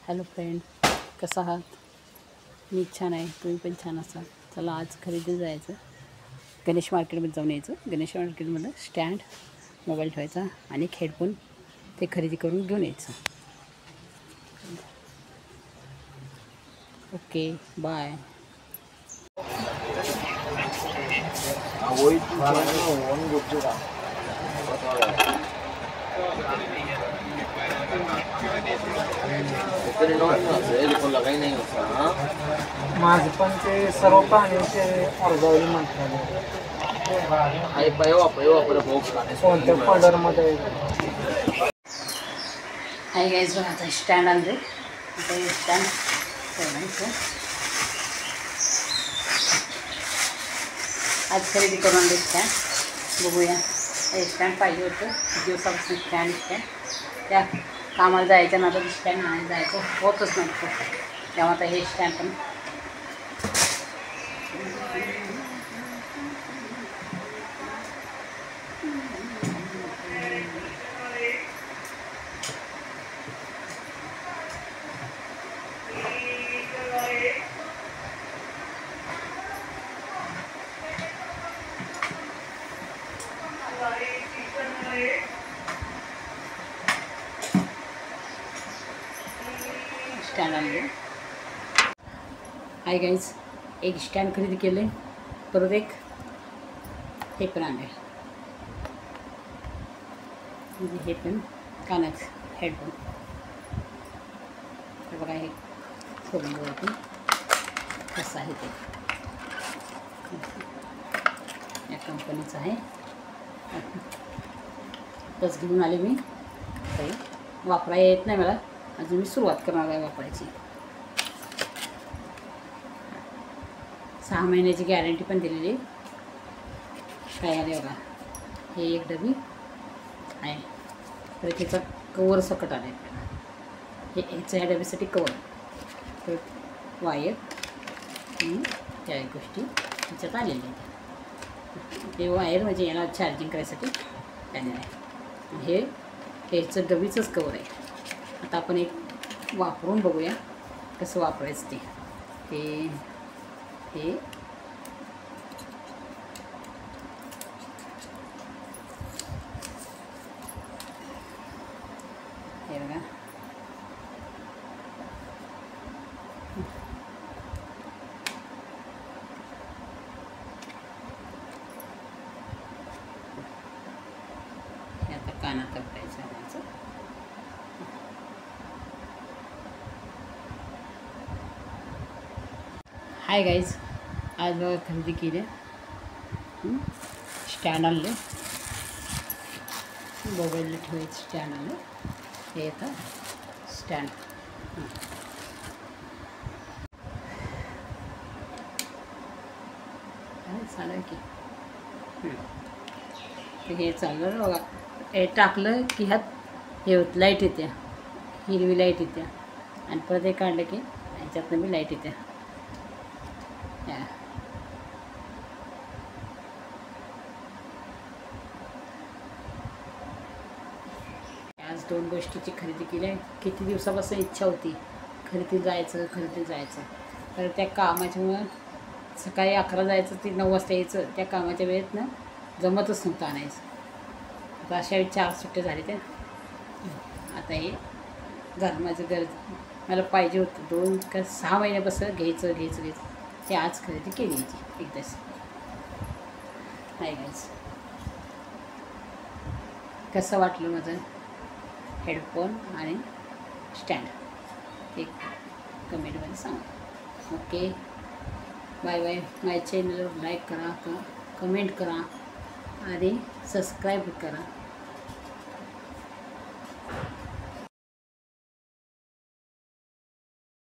Hello friend, कसा आहात? मी छान आहे, तुम्ही पण छान असाल. चला आज खरेदी जायचं, गणेश मार्केटमध्ये जाऊन यायचं. गणेश मार्केटमध्ये स्टँड, मोबाईल ठेवायचा आणि एक हेडफोन ते खरेदी करून घेऊन यायचं. Okay, bye. माझं पण ते सर्व प्राण्यांचे अर्जावली म्हटलं कोणत्या फॉल्डरमध्ये आहे गाईज. आता स्टँड आणले, आता हे स्टँड ठेवायचं. आज खरेदी करून आणले स्टँड. बघूया, हे स्टँड पाहिजे होतं दिवसापासून. स्टँड त्या कामाला जायचं ना, आता स्टँड नाही जायचं होतच नव्हतं. तेव्हा आता हे स्टँड पण स्टँड आणले. आहे गाईज, एक स्टँड खरेदी केले, परत एक हे पण आणले. हे पण कानाचं हेडफोन. हे बघा, हे खोलून बघा कसं आहे ते. या कंपनीचं आहे. बस घेऊन आले मी. काही वापरायला येत नाही मला, अजून मी सुरुवात करणार आहे वापरायची. 6 महिन्याची गॅरंटी पण दिलेली. काय आले बघा, हे एक डबी आहे. तर त्याचा कवर सकट आले. हे ह्याच्या ह्या डबीसाठी कवर, तर वायर त्या गोष्टी ह्याच्यात आलेल्या आहेत. हे वायर म्हणजे याला चार्जिंग करायसाठी आलेलं आहे. हे ह्याचं डबीचंच कवर आहे. आता आपण एक वापरून बघूया कसं वापरायचं ते. हे बघा, हे आता कानात टाकायचं. हाय गाईज, आज बघा खरेदी केली. स्टँड आणले, मोबाईलला ठेवायचं स्टँड आणलं. हे येतं स्टँड. चालेल की हे चाललं बघा. हे टाकलं की ह्यात हे होत, लाईट येते, हिरवी लाईट येते. आणि परत हे काढलं की ह्याच्यातनं बी लाईट येते. आज 2 गोष्टीची खरेदी केली आहे. किती दिवसापासून इच्छा होती खरेदी जायचं. तर त्या कामाच्यामुळं सकाळी 11 जायचं, ते 9 वाजता यायचं. त्या कामाच्या वेळेत ना जमतच नव्हतं आणायचं. आता अशा वेळी 4 सुट्टे झाले. त्या आता हे झालं माझं गरज. मला पाहिजे होतं 2 का 6 महिन्यापासून घ्यायचं. ते आज खरेदी केली याची एकदाच. नाही गाईज, कसं वाटलं माझं हेडफोन आणि स्टँड ते कमेंटमध्ये सांगा. Okay, bye bye. माझ्या चॅनलवर लाईक करा, कमेंट करा आणि सबस्क्राईब करा.